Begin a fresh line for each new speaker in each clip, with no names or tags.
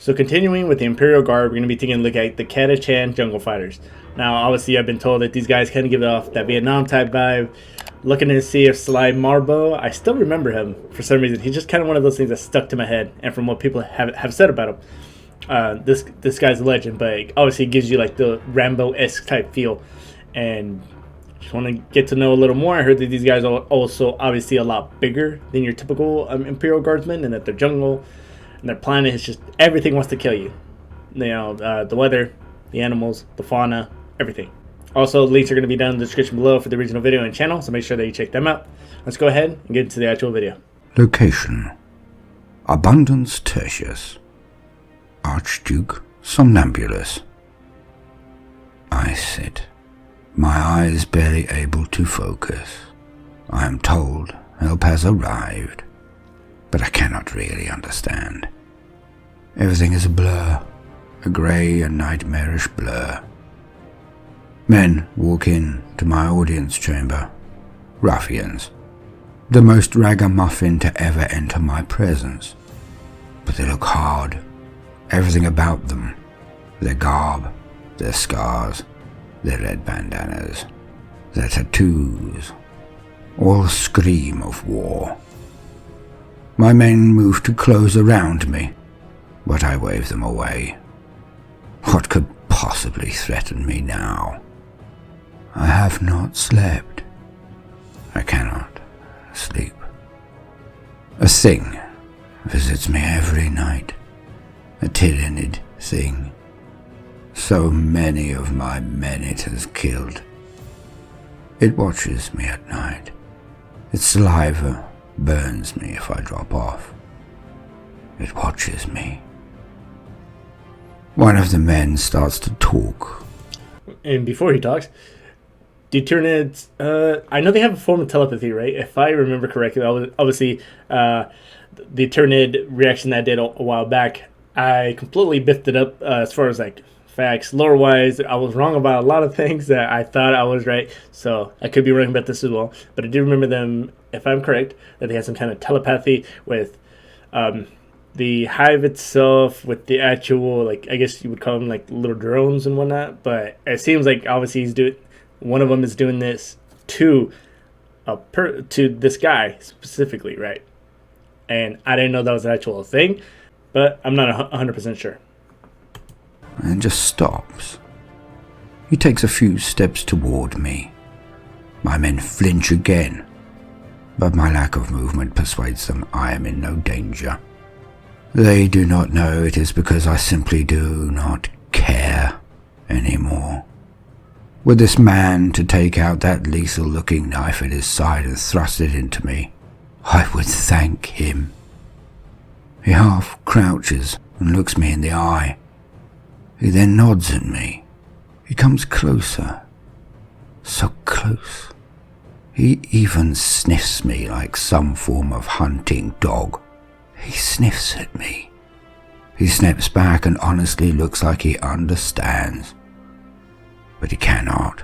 So continuing with the Imperial Guard, we're going to be taking a look at the Catachan Jungle Fighters. Now, obviously, I've been told that these guys kind of give off that Vietnam type vibe. Looking to see if Sly Marbo, I still remember him for some reason. He's just kind of one of those things that stuck to my head, and from what people have said about him, this guy's a legend. But obviously, it gives you like the Rambo-esque type feel, and just want to get to know a little more. I heard that these guys are also obviously a lot bigger than your typical Imperial Guardsmen, and that their jungle and their planet is just everything wants to kill you. You know, the weather, the animals, the fauna, everything. Also, links are going to be down in the description below for the original video and channel, so make sure that you check them out. Let's go ahead and get into the actual video.
Location: Abundance Tertius, Archduke Somnambulus. I sit, my eyes barely able to focus. I am told help has arrived, but I cannot really understand. Everything is a blur, a grey and nightmarish blur. Men walk in to my audience chamber, ruffians, the most ragamuffin to ever enter my presence. But they look hard, everything about them, their garb, their scars, their red bandanas, their tattoos, all scream of war. My men move to close around me, but I wave them away. What could possibly threaten me now? I have not slept. I cannot sleep. A thing visits me every night, a tyrannid thing. So many of my men it has killed. It watches me at night. Its saliva burns me if I drop off. It watches me. One of the men starts to talk.
And before he talks, the Tyranids, I know they have a form of telepathy, right? If I remember correctly, obviously, the Tyranid reaction that I did a while back, I completely biffed it up as far as like facts. Lore-wise, I was wrong about a lot of things that I thought I was right, so I could be wrong about this as well. But I do remember them, if I'm correct, that they had some kind of telepathy with the hive itself, with the actual, like, I guess you would call them like little drones and whatnot. But it seems like obviously one of them is doing this to this guy specifically, right? And I didn't know that was an actual thing, but I'm not 100% sure.
And just stops. He takes a few steps toward me. My men flinch again, but my lack of movement persuades them I am in no danger. They do not know it is because I simply do not care anymore. Were this man to take out that lethal-looking knife at his side and thrust it into me, I would thank him. He half crouches and looks me in the eye. He then nods at me. He comes closer. So close. He even sniffs me like some form of hunting dog. He sniffs at me. He snaps back and honestly looks like he understands. But he cannot.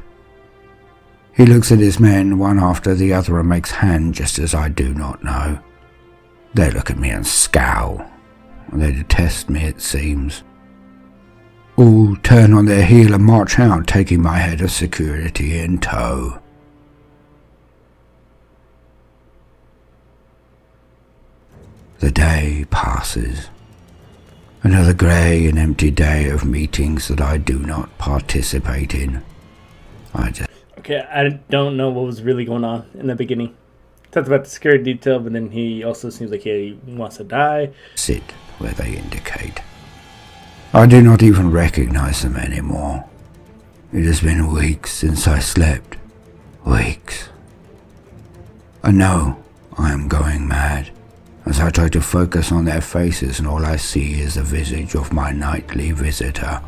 He looks at his men one after the other and makes hand gestures I do not know. They look at me and scowl. They detest me, it seems. All turn on their heel and march out, taking my head of security in tow. The day passes. Another grey and empty day of meetings that I do not participate in.
Okay, I don't know what was really going on in the beginning. Talked about the scary detail, but then he also seems like he wants to die.
Sit where they indicate. I do not even recognize them anymore. It has been weeks since I slept. Weeks. I know I am going mad, as I try to focus on their faces and all I see is the visage of my nightly visitor.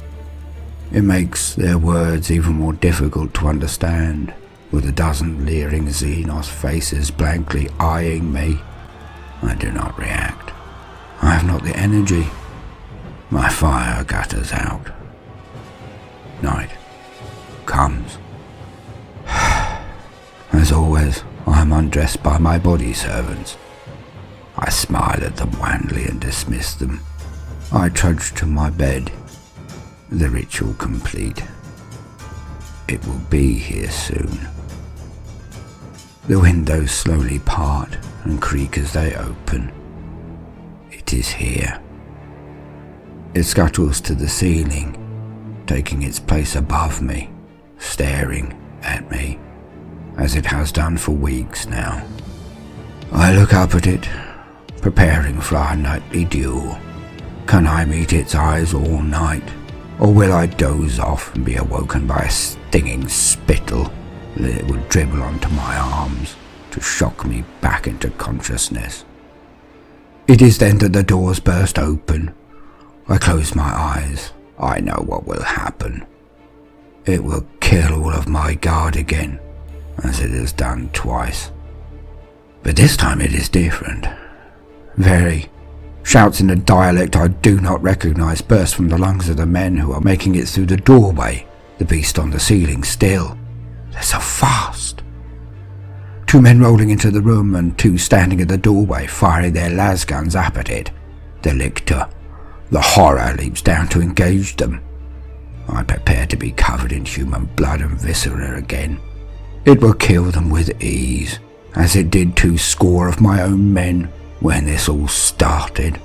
It makes their words even more difficult to understand, with a dozen leering Xenos faces blankly eyeing me. I do not react. I have not the energy. My fire gutters out. Night comes. As always, I am undressed by my body servants. I smile at them wanly and dismiss them. I trudged to my bed, the ritual complete. It will be here soon. The windows slowly part and creak as they open. It is here. It scuttles to the ceiling, taking its place above me, staring at me, as it has done for weeks now. I look up at it, preparing for our nightly duel. Can I meet its eyes all night, or will I doze off and be awoken by a stinging spittle that it would dribble onto my arms to shock me back into consciousness? It is then that the doors burst open. I close my eyes. I know what will happen. It will kill all of my guard again, as it has done twice. But this time it is different. Very. Shouts in a dialect I do not recognize burst from the lungs of the men who are making it through the doorway, the beast on the ceiling still. They're so fast. 2 men rolling into the room and 2 standing at the doorway firing their las guns up at it. The lictor. The horror leaps down to engage them. I prepare to be covered in human blood and viscera again. It will kill them with ease, as it did 2 score of my own men when this all started.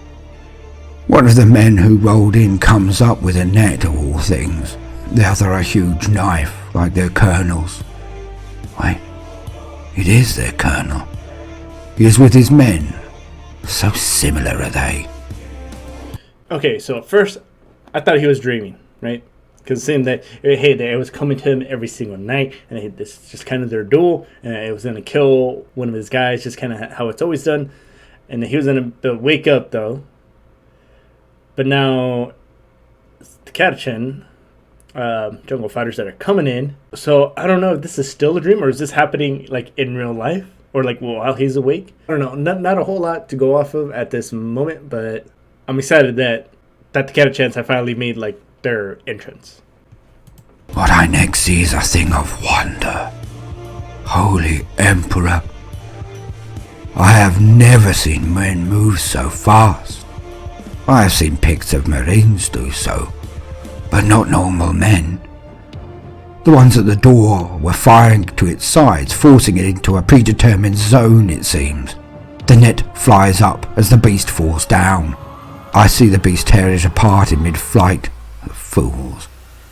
One of the men who rolled in comes up with a net of all things, the other a huge knife like their colonel's. Wait, it is their colonel. He is with his men. So similar are they.
Okay, so at first, I thought he was dreaming, right? Because it seemed that, hey, it was coming to him every single night, and this is just kind of their duel, and it was going to kill one of his guys, just kind of how it's always done. And he was going to wake up, though. But now, the Catachan, jungle fighters that are coming in. So, I don't know if this is still a dream, or is this happening, like, in real life? Or, like, while he's awake? I don't know. Not a whole lot to go off of at this moment, but I'm excited that the Catachans have finally made, like, their entrance.
What I next see is a thing of wonder. Holy Emperor. I have never seen men move so fast. I have seen pics of Marines do so, but not normal men. The ones at the door were firing to its sides, forcing it into a predetermined zone, it seems. The net flies up as the beast falls down. I see the beast tear it apart in mid-flight. Fools.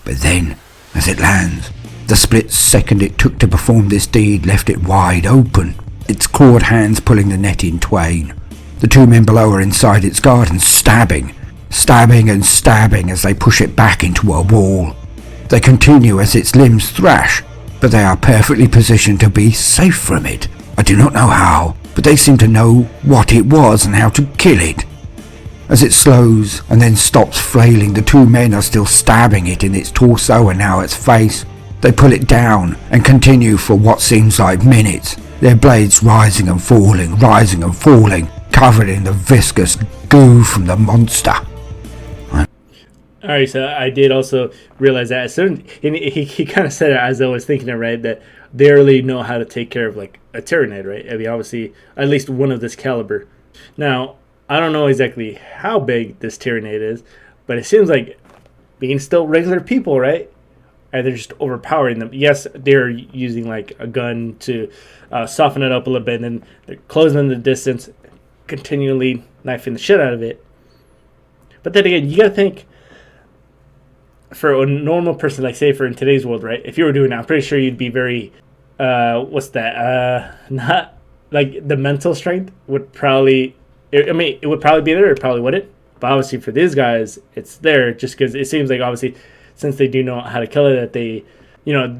But then, as it lands, the split second it took to perform this deed left it wide open, its clawed hands pulling the net in twain. The 2 men below are inside its garden, stabbing and stabbing as they push it back into a wall. They continue as its limbs thrash, but they are perfectly positioned to be safe from it. I do not know how, but they seem to know what it was and how to kill it. As it slows and then stops flailing, the 2 men are still stabbing it in its torso and now its face. They pull it down and continue for what seems like minutes, their blades rising and falling, covered in the viscous goo from the monster.
Alright, so I did also realize that as soon he kind of said it as I was thinking it, right, that they really know how to take care of, like, a Tyranid, right? I mean, obviously, at least one of this caliber. Now, I don't know exactly how big this Tyranid is, but it seems like being still regular people, right? And they're just overpowering them. Yes, they're using, like, a gun to soften it up a little bit, and then they're closing the distance, continually knifing the shit out of it. But then again, you gotta think, for a normal person, like, say, for in today's world, right? If you were doing that, I'm pretty sure you'd be very, not, like, the mental strength would probably, it would probably be there, it probably wouldn't. But obviously for these guys, it's there just because it seems like, obviously, since they do know how to kill it, that they,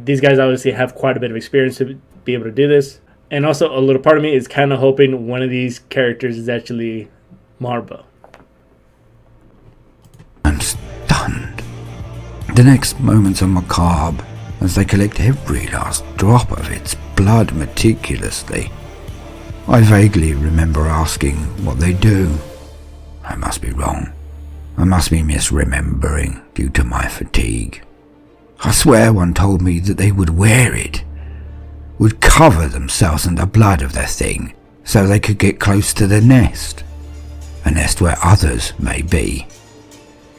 these guys obviously have quite a bit of experience to be able to do this. And also, a little part of me is kind of hoping one of these characters is actually Marbo.
I'm stunned. The next moments are macabre as they collect every last drop of its blood meticulously. I vaguely remember asking what they do. I must be wrong. I must be misremembering due to my fatigue. I swear one told me that they would wear it, would cover themselves in the blood of their thing so they could get close to the nest, a nest where others may be.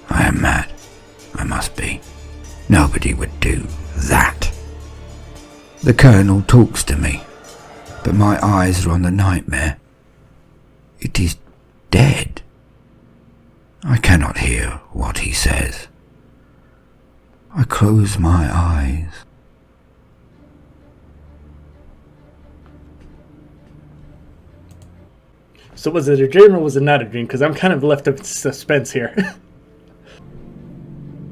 I am mad. I must be. Nobody would do that. The Colonel talks to me, but my eyes are on the nightmare. It is dead. I cannot hear what he says. I close my eyes.
So was it a dream or was it not a dream? Because I'm kind of left in suspense here.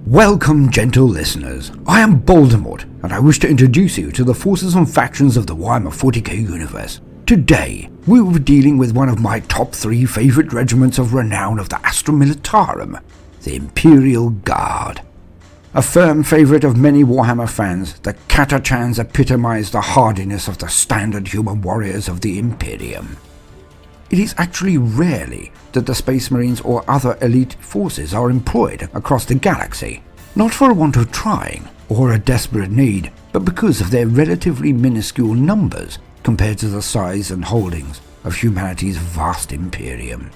Welcome, gentle listeners. I am Baldermort, and I wish to introduce you to the forces and factions of the Warhammer 40K universe. Today, we will be dealing with one of my top 3 favourite regiments of renown of the Astra Militarum, the Imperial Guard. A firm favourite of many Warhammer fans, the Catachans epitomise the hardiness of the standard human warriors of the Imperium. It is actually rarely that the Space Marines or other elite forces are employed across the galaxy, not for a want of trying or a desperate need, but because of their relatively minuscule numbers compared to the size and holdings of humanity's vast Imperium.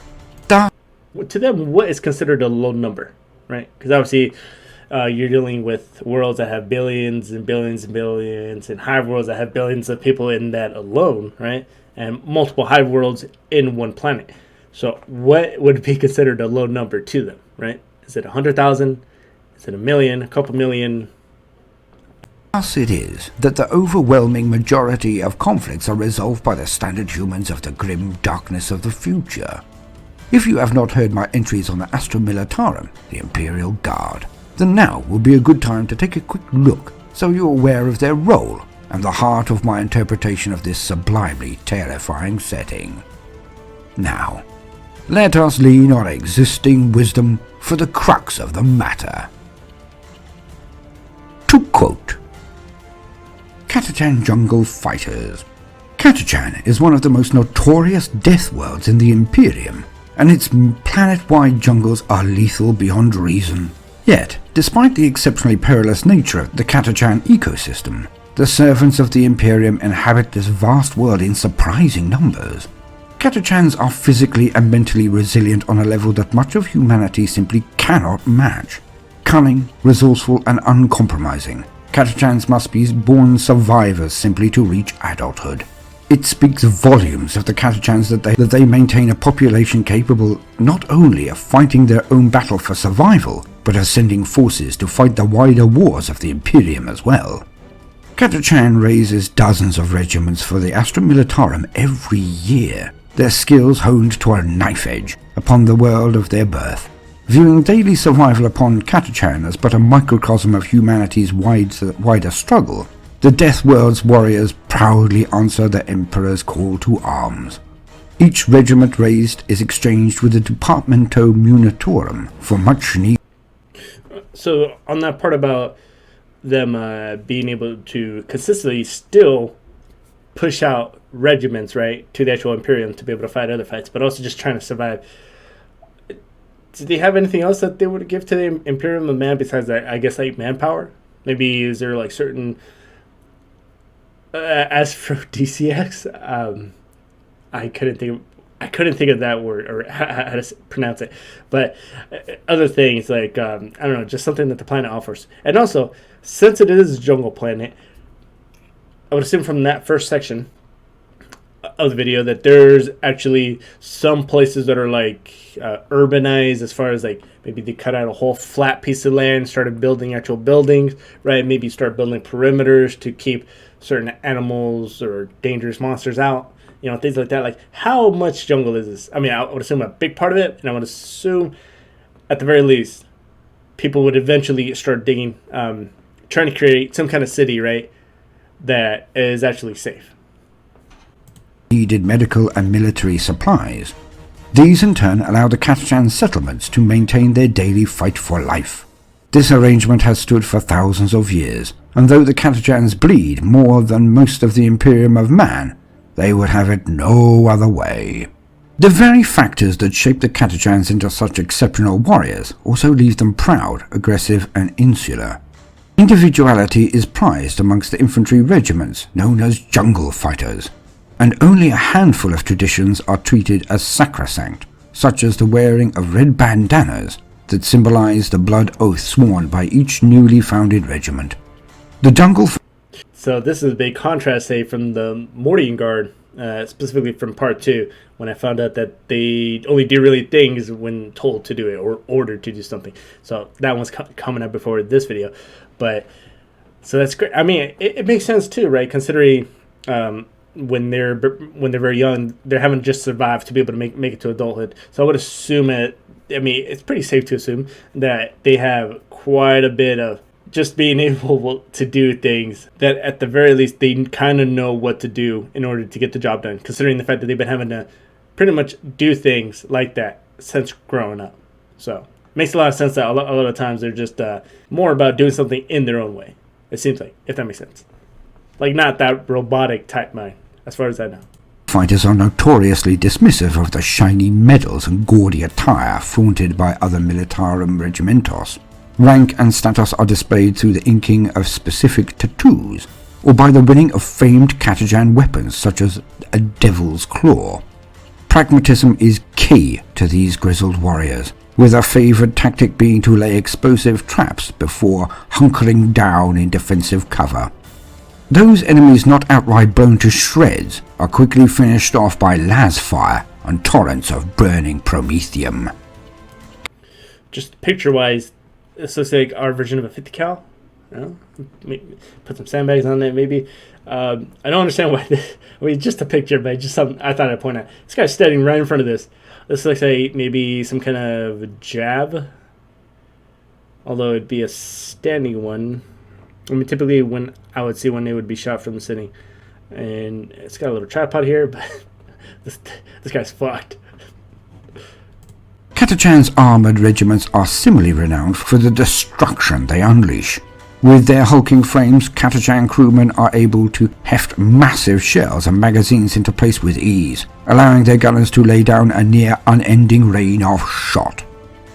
To them, what is considered a low number, right? Because obviously you're dealing with worlds that have billions and billions and billions, and hive worlds that have billions of people in that alone, right? And multiple hive worlds in one planet. So what would be considered a low number to them, right? Is it 100,000? Is it a million? A couple million?
Thus it is that the overwhelming majority of conflicts are resolved by the standard humans of the grim darkness of the future. If you have not heard my entries on the Astra Militarum, the Imperial Guard, then now would be a good time to take a quick look so you're aware of their role and the heart of my interpretation of this sublimely terrifying setting. Now, let us lean on existing wisdom for the crux of the matter. To quote, Catachan Jungle Fighters. Catachan is one of the most notorious death worlds in the Imperium, and its planet-wide jungles are lethal beyond reason. Yet, despite the exceptionally perilous nature of the Catachan ecosystem, the servants of the Imperium inhabit this vast world in surprising numbers. Catachans are physically and mentally resilient on a level that much of humanity simply cannot match. Cunning, resourceful, and uncompromising, Catachans must be born survivors simply to reach adulthood. It speaks volumes of the Catachans that they maintain a population capable not only of fighting their own battle for survival, but of sending forces to fight the wider wars of the Imperium as well. Catachan raises dozens of regiments for the Astra Militarum every year, their skills honed to a knife edge upon the world of their birth. Viewing daily survival upon Catachan as but a microcosm of humanity's wider struggle, the Death World's warriors proudly answer the Emperor's call to arms. Each regiment raised is exchanged with the Departamento Munitorum for much needed.
So on that part about them being able to consistently still push out regiments, right, to the actual Imperium to be able to fight other fights, but also just trying to survive. Do they have anything else that they would give to the Imperium of man besides that? I guess like manpower. Maybe is there like certain as for DCX, I couldn't think of that word or how to pronounce it. But other things like I don't know, just something that the planet offers. And also, since it is a jungle planet, I would assume from that first section of the video that there's actually some places that are like urbanized, as far as like maybe they cut out a whole flat piece of land, started building actual buildings, right? Maybe start building perimeters to keep certain animals or dangerous monsters out, you know, things like that. Like, how much jungle is this? I mean, I would assume a big part of it, and I would assume at the very least people would eventually start digging, trying to create some kind of city, right, that is actually safe.
Needed medical and military supplies. These in turn allow the Catachan settlements to maintain their daily fight for life. This arrangement has stood for thousands of years, and though the Catachans bleed more than most of the Imperium of man, they would have it no other way. The very factors that shape the Catachans into such exceptional warriors also leave them proud, aggressive, and insular. Individuality is prized amongst the infantry regiments known as jungle fighters, and only a handful of traditions are treated as sacrosanct, such as the wearing of red bandanas that symbolize the blood oath sworn by each newly founded regiment. The jungle...
So this is a big contrast, say, from the Mortian Guard, specifically from Part 2, when I found out that they only do really things when told to do it or ordered to do something. So that one's coming up before this video. But, so that's great. I mean, it makes sense too, right? Considering when they're very young, they haven't just survived to be able to make it to adulthood. So I would assume it's pretty safe to assume that they have quite a bit of just being able to do things that at the very least they kind of know what to do in order to get the job done, considering the fact that they've been having to pretty much do things like that since growing up. So it makes a lot of sense that a lot of times they're just more about doing something in their own way, it seems like, if that makes sense. Like, not that robotic type mind, as far as I know.
Fighters are notoriously dismissive of the shiny medals and gaudy attire flaunted by other militarum regimentos. Rank and status are displayed through the inking of specific tattoos, or by the winning of famed Catachan weapons such as a devil's claw. Pragmatism is key to these grizzled warriors, with a favoured tactic being to lay explosive traps before hunkering down in defensive cover. Those enemies not outright blown to shreds are quickly finished off by las fire and torrents of burning promethium.
Just picture-wise, this looks like our version of a 50 cal. You know? Put some sandbags on it, maybe. I don't understand why. Just a picture, but just something I thought I'd point out. This guy's standing right in front of this. This looks like maybe some kind of jab, although it'd be a standing one. I mean, typically when I would see one, they would be shot from sitting. And it's got a little tripod here, but this guy's fucked.
Catachan's armoured regiments are similarly renowned for the destruction they unleash. With their hulking frames, Catachan crewmen are able to heft massive shells and magazines into place with ease, allowing their gunners to lay down a near unending rain of shot.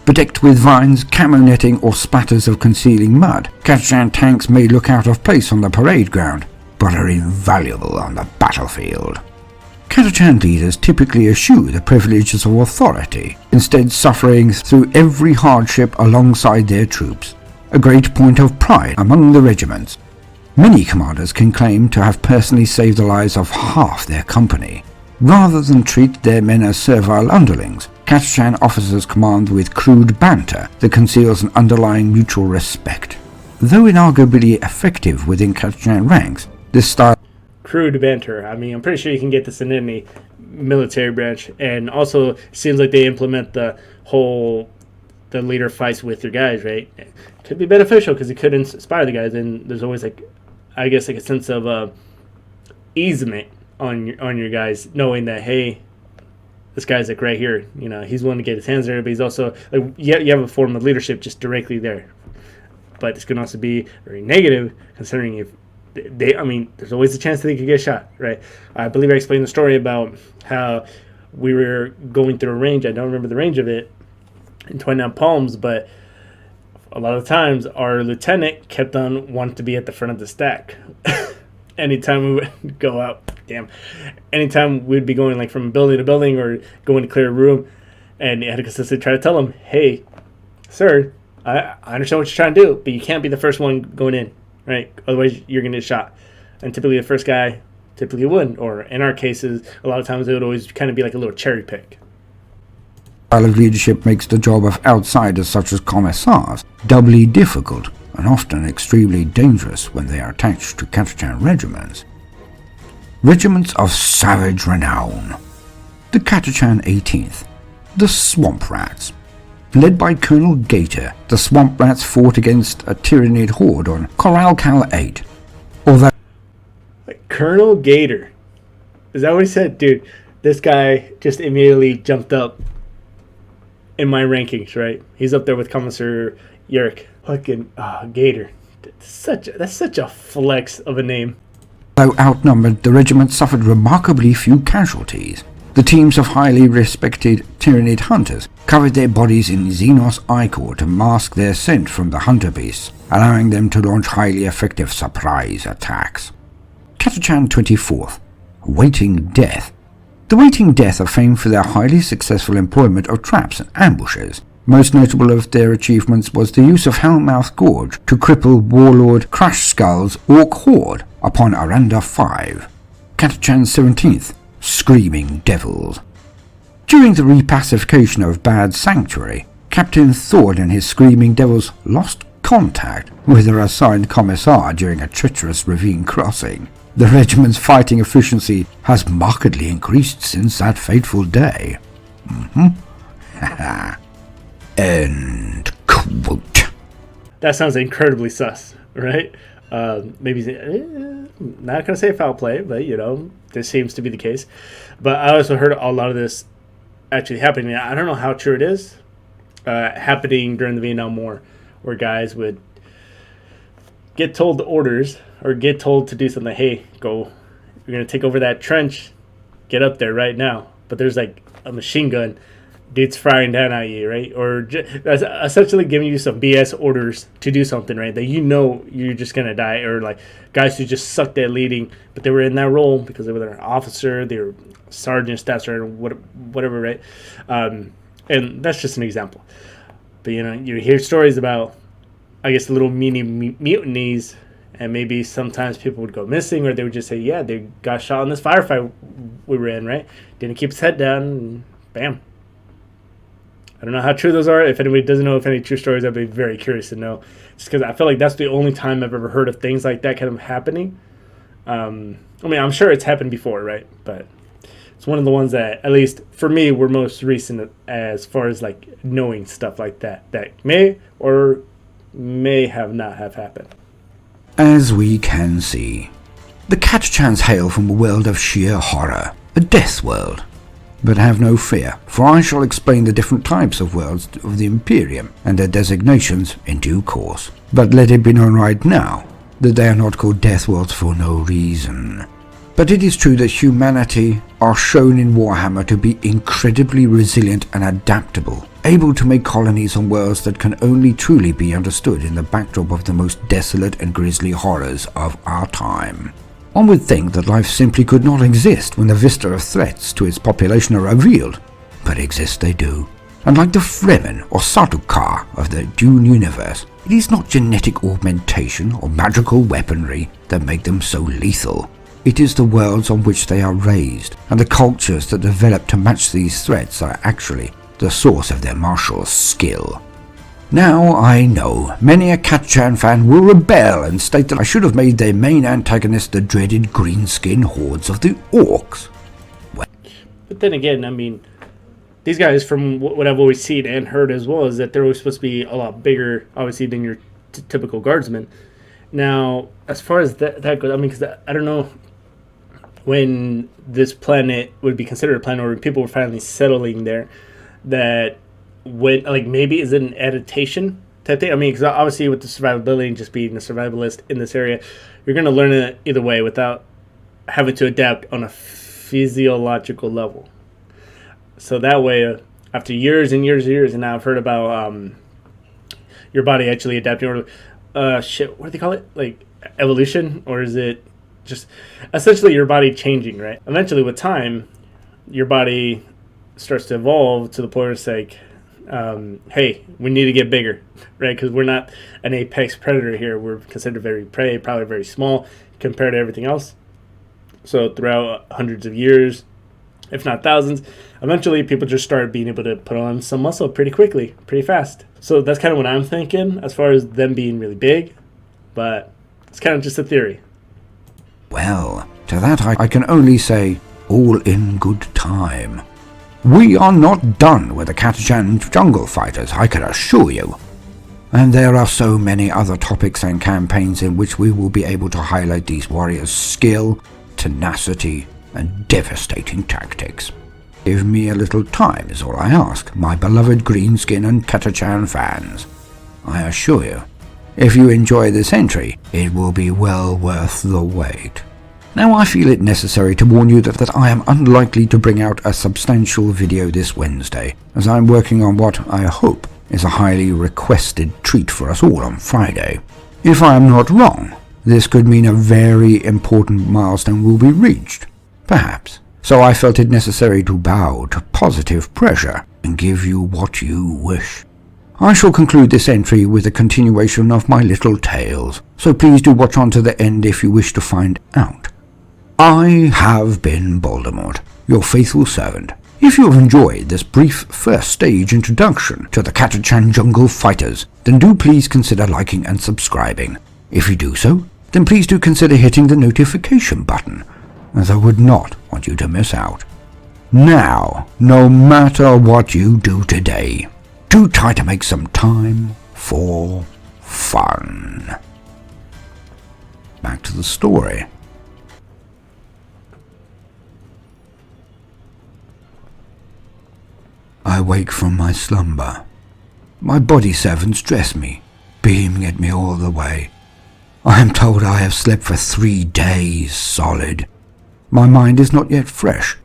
Bedecked with vines, camo netting, or spatters of concealing mud, Catachan tanks may look out of place on the parade ground, but are invaluable on the battlefield. Catachan leaders typically eschew the privileges of authority, instead suffering through every hardship alongside their troops, a great point of pride among the regiments. Many commanders can claim to have personally saved the lives of half their company. Rather than treat their men as servile underlings, Catachan officers command with crude banter that conceals an underlying mutual respect. Though inarguably effective within Catachan ranks, this style...
Crude banter. I mean, I'm pretty sure you can get this in any military branch. And also, it seems like they implement the leader fights with your guys, right? It could be beneficial because it could inspire the guys. And there's always, a sense of easement on your guys, knowing that, hey, this guy's right here. You know, he's willing to get his hands there, but he's also, you have a form of leadership just directly there. But this can also be very negative, considering if there's always a chance that they could get shot, right? I believe I explained the story about how we were going through a range. I don't remember the range of it in 29 Palms, but a lot of times our lieutenant kept on wanting to be at the front of the stack. Anytime we would go out, anytime we'd be going from building to building or going to clear a room, and you had to consistently try to tell him, hey, sir, I understand what you're trying to do, but you can't be the first one going in. Right? Otherwise, you're going to get shot. And typically, the first guy wouldn't. Or in our cases, a lot of times it would always kind of be like a little cherry pick.
Style of leadership makes the job of outsiders such as commissars doubly difficult and often extremely dangerous when they are attached to Catachan regiments. Regiments of savage renown. The Catachan 18th. The Swamp Rats. Led by Colonel Gator, the Swamp Rats fought against a Tyrannid horde on Corral Cal 8. Although
Colonel Gator. Is that what he said? Dude, this guy just immediately jumped up in my rankings, right? He's up there with Commissar Yerrick. Fucking Gator. That's such a flex of a name.
Though outnumbered, the regiment suffered remarkably few casualties. The teams of highly respected Tyrannid hunters covered their bodies in Xenos ichor to mask their scent from the hunter beasts, allowing them to launch highly effective surprise attacks. Catachan 24th. Waiting Death. The Waiting Death are famed for their highly successful employment of traps and ambushes, Most notable of their achievements was the use of Hellmouth Gorge to cripple Warlord Crash Skull's Orc Horde upon Aranda 5. Catachan's 17th, Screaming Devils. During the repacification of Bad Sanctuary, Captain Thord and his Screaming Devils lost contact with their assigned commissar during a treacherous ravine crossing. The regiment's fighting efficiency has markedly increased since that fateful day. End quote.
That sounds incredibly sus, right? Maybe not gonna say foul play, but this seems to be the case. But I also heard a lot of this actually happening. I don't know how true it is. Happening during the Vietnam War, where guys would get told the orders or get told to do something. Hey, go! You're gonna take over that trench. Get up there right now. But there's like a machine gun. Dude's firing down at you, right? Or that's essentially giving you some BS orders to do something, right? That you're just going to die. Or like guys who just sucked at leading, but they were in that role because they were an officer, they were sergeant, staff sergeant, whatever, right? And that's just an example. But, you hear stories about, I guess, little mini mutinies, and maybe sometimes people would go missing, or they would just say, yeah, they got shot in this firefight we were in, right? Didn't keep his head down, and bam. I don't know how true those are. If anybody doesn't know if any true stories, I'd be very curious to know. Just because I feel like that's the only time I've ever heard of things like that kind of happening. I'm sure it's happened before, right? But it's one of the ones that, at least for me, were most recent as far as like knowing stuff like that may or may have not have happened.
As we can see, the Catachans hail from a world of sheer horror, a death world. But have no fear, for I shall explain the different types of worlds of the Imperium and their designations in due course. But let it be known right now that they are not called death worlds for no reason. But it is true that humanity are shown in Warhammer to be incredibly resilient and adaptable, able to make colonies on worlds that can only truly be understood in the backdrop of the most desolate and grisly horrors of our time. One would think that life simply could not exist when the vista of threats to its population are revealed, but exist they do. And like the Fremen or Sardaukar of the Dune universe, it is not genetic augmentation or magical weaponry that make them so lethal. It is the worlds on which they are raised, and the cultures that develop to match these threats are actually the source of their martial skill. Now I know, many a Catachan fan will rebel and state that I should have made their main antagonist the dreaded greenskin hordes of the orcs.
But then again, these guys, from what I've always seen and heard as well, is that they're always supposed to be a lot bigger, obviously, than your typical guardsmen. Now, as far as that goes, because I don't know when this planet would be considered a planet, or when people were finally settling there, that when, like, maybe is it an adaptation type thing? Because obviously with the survivability and just being a survivalist in this area, you're going to learn it either way without having to adapt on a physiological level. So that way, after years and years and years, and now I've heard about your body actually adapting, or what do they call it? Like evolution? Or is it just essentially your body changing, right? Eventually with time, your body starts to evolve to the point where it's like, hey, we need to get bigger, right? Because we're not an apex predator here. We're considered very prey, probably very small compared to everything else. So throughout hundreds of years, if not thousands, eventually people just started being able to put on some muscle pretty quickly, pretty fast. So that's kind of what I'm thinking as far as them being really big, but it's kind of just a theory.
Well, to that I can only say, all in good time. We are not done with the Catachan jungle fighters, I can assure you. And there are so many other topics and campaigns in which we will be able to highlight these warriors' skill, tenacity, and devastating tactics. Give me a little time is all I ask, my beloved Greenskin and Catachan fans. I assure you, if you enjoy this entry, it will be well worth the wait. Now I feel it necessary to warn you that I am unlikely to bring out a substantial video this Wednesday, as I am working on what I hope is a highly requested treat for us all on Friday. If I am not wrong, this could mean a very important milestone will be reached, perhaps. So I felt it necessary to bow to positive pressure and give you what you wish. I shall conclude this entry with a continuation of my little tales, so please do watch on to the end if you wish to find out. I have been Baldermort, your faithful servant. If you have enjoyed this brief first stage introduction to the Catachan Jungle Fighters, then do please consider liking and subscribing. If you do so, then please do consider hitting the notification button, as I would not want you to miss out. Now, no matter what you do today, do try to make some time for fun. Back to the story. I wake from my slumber. My body servants dress me, beaming at me all the way. I am told I have slept for 3 days solid. My mind is not yet fresh,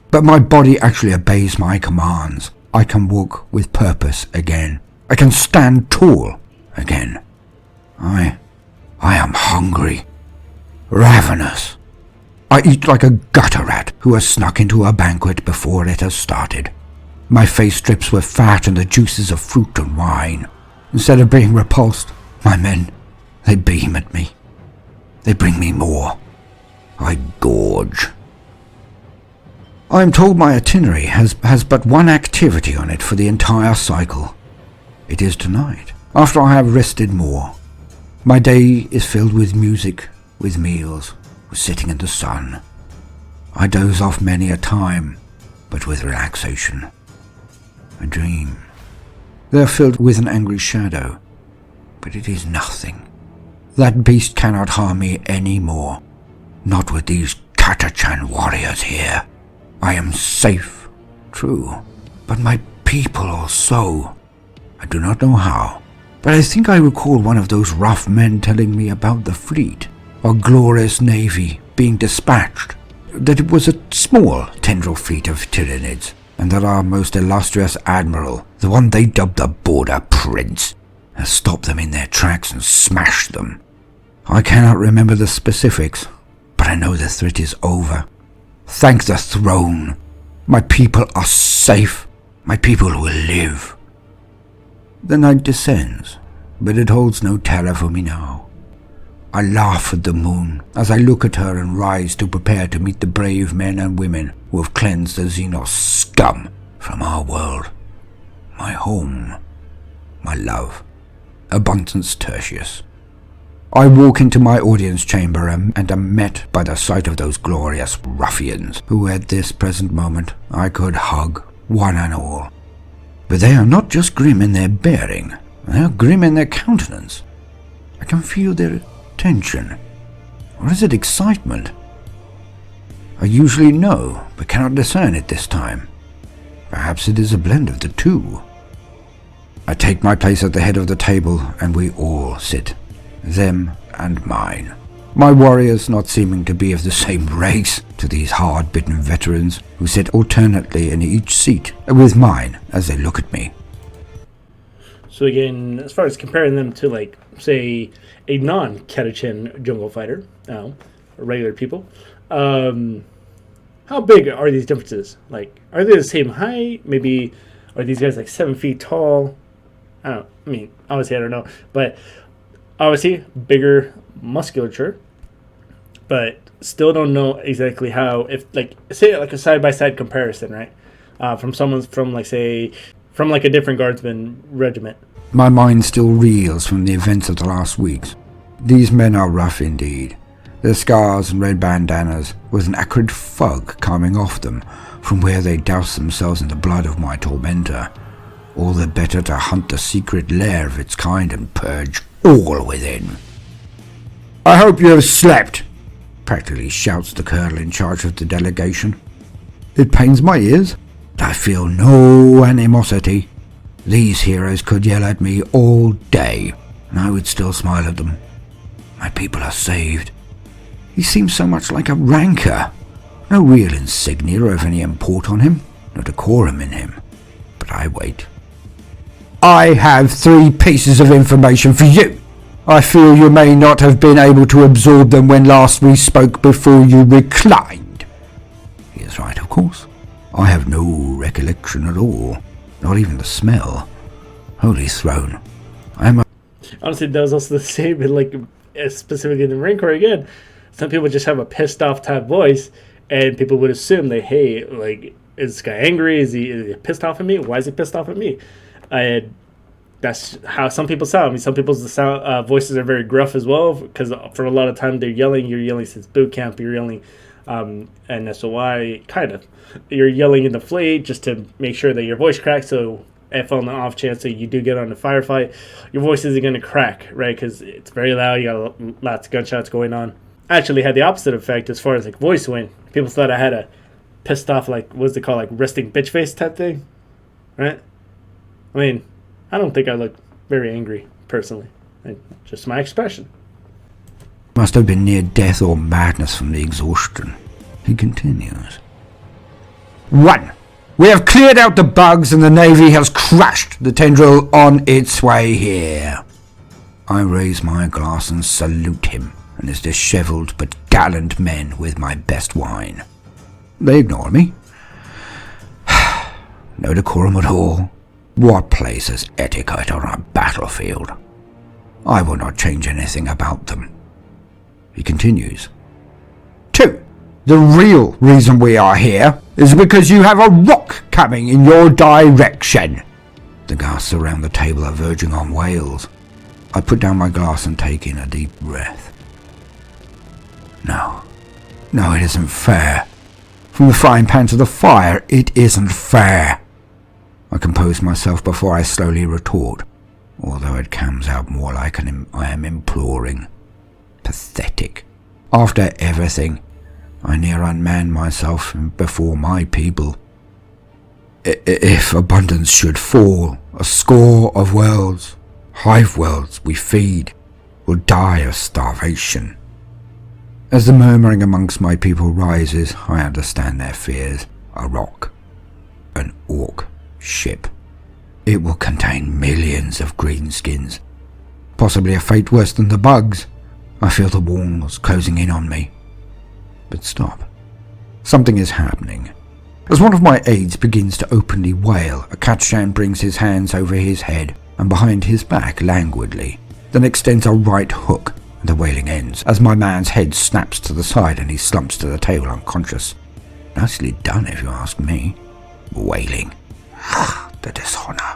but my body actually obeys my commands. I can walk with purpose again. I can stand tall again. I am hungry, ravenous. I eat like a gutter rat who has snuck into a banquet before it has started. My face drips with fat and the juices of fruit and wine. Instead of being repulsed, my men, they beam at me. They bring me more. I gorge. I am told my itinerary has but one activity on it for the entire cycle. It is tonight, after I have rested more. My day is filled with music, with meals, with sitting in the sun. I doze off many a time, but with relaxation. I dream. They are filled with an angry shadow, but it is nothing. That beast cannot harm me any more. Not with these Catachan warriors here. I am safe, true, but my people also. I do not know how, but I think I recall one of those rough men telling me about the fleet, our glorious navy, being dispatched, that it was a small tendril fleet of Tyranids, and that our most illustrious admiral, the one they dubbed the Border Prince, has stopped them in their tracks and smashed them. I cannot remember the specifics, but I know the threat is over. Thank the throne. My people are safe. My people will live. The night descends, but it holds no terror for me now. I laugh at the moon as I look at her and rise to prepare to meet the brave men and women who have cleansed the Xenos scum from our world. My home. My love. Abundance Tertius. I walk into my audience chamber and am met by the sight of those glorious ruffians who at this present moment I could hug, one and all. But they are not just grim in their bearing, they are grim in their countenance. I can feel their tension. Or is it excitement? I usually know, but cannot discern it this time. Perhaps it is a blend of the two. I take my place at the head of the table and we all sit. Them and mine. My warriors not seeming to be of the same race to these hard-bitten veterans who sit alternately in each seat with mine as they look at me.
So again, as far as comparing them to, like, say, a non-Catachan jungle fighter, regular people, how big are these differences? Like, are they the same height? Maybe are these guys like 7 feet tall? Obviously I don't know, but obviously bigger musculature, but still don't know exactly how. If, like, say like a side-by-side comparison, right? From someone's from a different guardsman regiment.
My mind still reels from the events of the last weeks. These men are rough indeed. Their scars and red bandanas with an acrid fog coming off them from where they doused themselves in the blood of my tormentor. All the better to hunt the secret lair of its kind and purge all within. I hope you have slept, practically shouts the colonel in charge of the delegation. It pains my ears, but I feel no animosity. These heroes could yell at me all day, and I would still smile at them. My people are saved. He seems so much like a ranker. No real insignia of any import on him, no decorum in him. But I wait. I have 3 pieces of information for you. I fear you may not have been able to absorb them when last we spoke before you reclined. He is right, of course. I have no recollection at all, not even the smell. Holy throne, I am a...
Honestly, that was also the same in like specifically in the Marine Corps again. Some people just have a pissed off type voice, and people would assume that, hey, like, is this guy angry? Is he pissed off at me? Why is he pissed off at me? And that's how some people sound. I mean, some people's voices are very gruff as well, because for a lot of time they're yelling. You're yelling since boot camp. You're yelling, and SOI, kind of. You're yelling in the fleet just to make sure that your voice cracks. So if on the off chance that you do get on a firefight, your voice isn't going to crack, right? Because it's very loud. You got lots of gunshots going on. I actually had the opposite effect as far as like voice went. People thought I had a pissed off, like, what's it called, like resting bitch face type thing, right? I mean, I don't think I look very angry personally. Just my expression.
Must have been near death or madness from the exhaustion. He continues. 1. We have cleared out the bugs and the Navy has crashed the tendril on its way here. I raise my glass and salute him and his dishevelled but gallant men with my best wine. They ignore me. No decorum at all. What place is etiquette on a battlefield? I will not change anything about them. He continues. 2. The real reason we are here is because you have a rock coming in your direction. The ghasts around the table are verging on wails. I put down my glass and take in a deep breath. No, it isn't fair. From the frying pan to the fire, it isn't fair. I compose myself before I slowly retort, although it comes out more like I am imploring. Pathetic. After everything, I near unman myself before my people. If abundance should fall, a score of worlds, hive worlds we feed, will die of starvation. As the murmuring amongst my people rises, I understand their fears. A rock, an orc ship. It will contain millions of greenskins, possibly a fate worse than the bugs. I feel the walls closing in on me. But stop. Something is happening. As one of my aides begins to openly wail, a Catachan brings his hands over his head and behind his back languidly, then extends a right hook. The wailing ends as my man's head snaps to the side and he slumps to the table unconscious. Nicely done if you ask me. Wailing. The dishonour.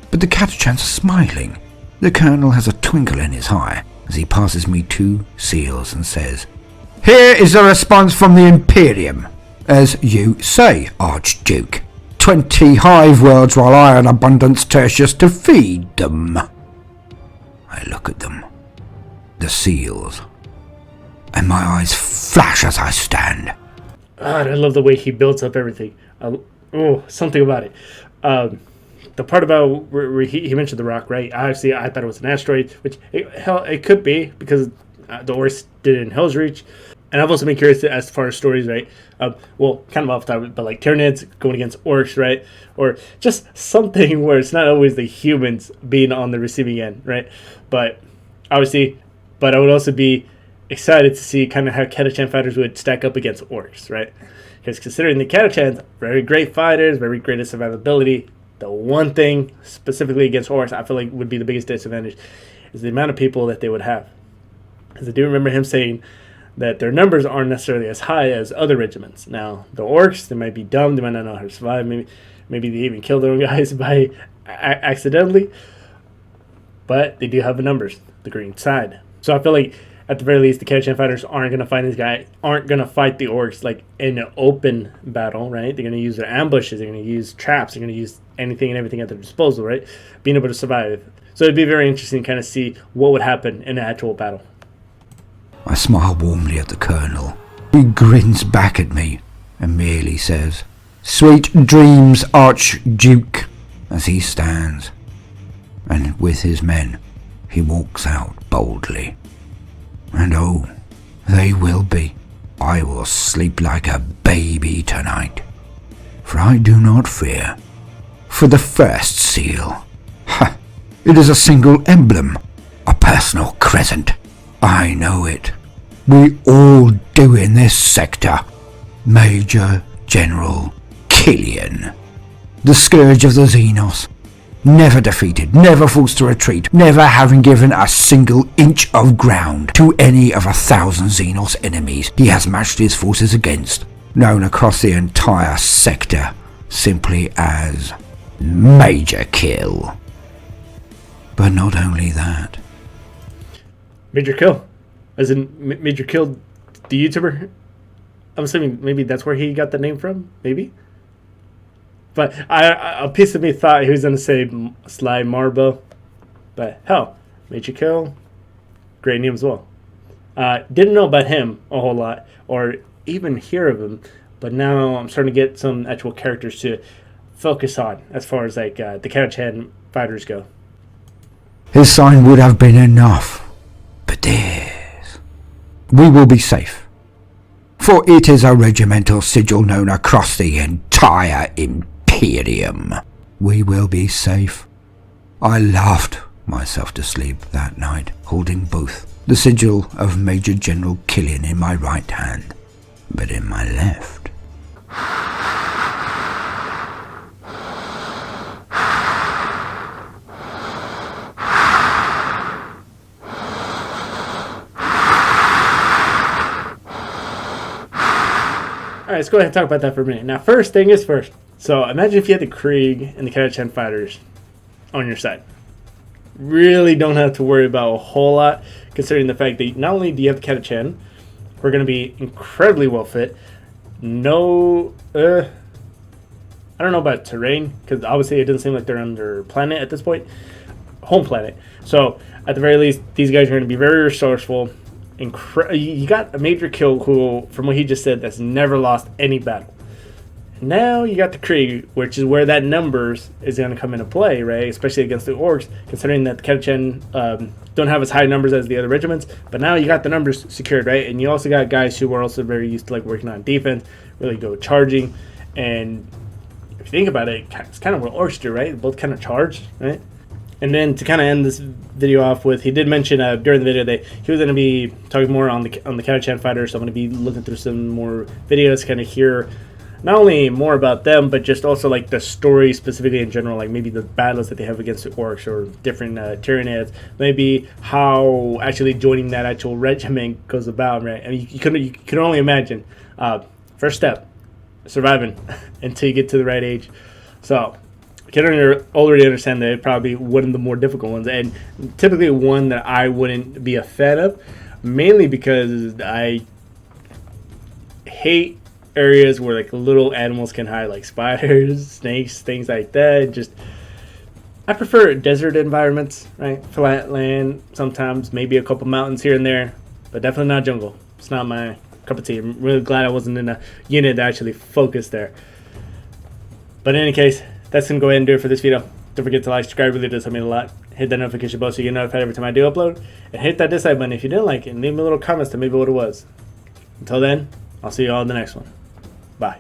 But the Catachans are smiling. The colonel has a twinkle in his eye as he passes me 2 seals and says, Here is a response from the Imperium. As you say, Archduke. 20 hive worlds while I an abundance tertius to feed them. I look at them. The seals, and my eyes flash as I stand.
I love the way he builds up everything. Something about it. The part about where he mentioned the rock, right? Obviously, I thought it was an asteroid, which it could be because the Orcs did it in Hell's Reach. And I've also been curious as far as stories, right? Kind of off topic, but like Tyranids going against Orcs, right? Or just something where it's not always the humans being on the receiving end, right? But obviously. But I would also be excited to see kind of how Catachan fighters would stack up against Orcs, right? Because considering the Catachans, very great fighters, very great at survivability, the one thing specifically against Orcs I feel like would be the biggest disadvantage is the amount of people that they would have. Because I do remember him saying that their numbers aren't necessarily as high as other regiments. Now, the Orcs, they might be dumb, they might not know how to survive, maybe they even kill their own guys by accidentally, but they do have the numbers, the green side. So I feel like at the very least, the Catachan fighters aren't going to fight the Orcs like in an open battle, right? They're going to use their ambushes, they're going to use traps, they're going to use anything and everything at their disposal, right? Being able to survive. So it'd be very interesting to kind of see what would happen in an actual battle.
I smile warmly at the colonel. He grins back at me and merely says, Sweet dreams, Archduke, as he stands. And with his men, he walks out boldly. And oh, they will be. I will sleep like a baby tonight. For I do not fear. For the first seal. Ha! It is a single emblem. A personal crescent. I know it. We all do in this sector. Major General Killian. The scourge of the Xenos. never defeated, never forced to retreat, never having given a single inch of ground to any of 1,000 Xenos enemies he has matched his forces against, known across the entire sector simply as Major Kill. But not only that.
Major Kill? As in Major Kill, the YouTuber? I'm assuming maybe that's where he got the name from, maybe? But a piece of me thought he was going to say Sly Marbo. But hell, Major Kill, great name as well. Didn't know about him a whole lot, or even hear of him. But now I'm starting to get some actual characters to focus on as far as like the Catachan fighters go.
His sign would have been enough. But this, we will be safe. For it is a regimental sigil known across the entire Imperium. We will be safe. I laughed myself to sleep that night, holding both the sigil of Major General Killian in my right hand, but in my left.
Alright, let's go ahead and talk about that for a minute. Now, first thing is first. So, imagine if you had the Krieg and the Catachan fighters on your side. Really don't have to worry about a whole lot, considering the fact that not only do you have the Catachan, we're going to be incredibly well fit. No, I don't know about terrain, because obviously it doesn't seem like they're on their planet at this point. Home planet. So, at the very least, these guys are going to be very resourceful. You got a Major Kill who, from what he just said, that's never lost any battle. Now you got the Krieg, which is where that numbers is going to come into play, right? Especially against the Orcs, considering that the Catachan don't have as high numbers as the other regiments. But now you got the numbers secured, right? And you also got guys who are also very used to like working on defense, really go charging. And if you think about it, it's kind of what Orcs do, right? They both kind of charge, right? And then to kind of end this video off with, he did mention during the video that he was going to be talking more on the Catachan fighters. So I'm going to be looking through some more videos to kind of hear not only more about them, but just also like the story specifically in general, like maybe the battles that they have against the Orcs or different Tyranids, maybe how actually joining that actual regiment goes about, right? I mean, you can only imagine. First step, surviving until you get to the right age. So I can already understand that it's probably one of the more difficult ones, and typically one that I wouldn't be a fan of, mainly because I hate areas where like little animals can hide, like spiders, snakes, things like that. Just I prefer desert environments, right? Flat land, sometimes maybe a couple mountains here and there, but definitely not jungle. It's not my cup of tea. I'm really glad I wasn't in a unit that actually focused there. But in any case, that's going to go ahead and do it for this video. Don't forget to like, subscribe, really does help me a lot. Hit that notification bell so you get notified every time I do upload. And hit that dislike button if you didn't like it, and leave me a little comments to maybe what it was. Until then, I'll see you all in the next one. Bye.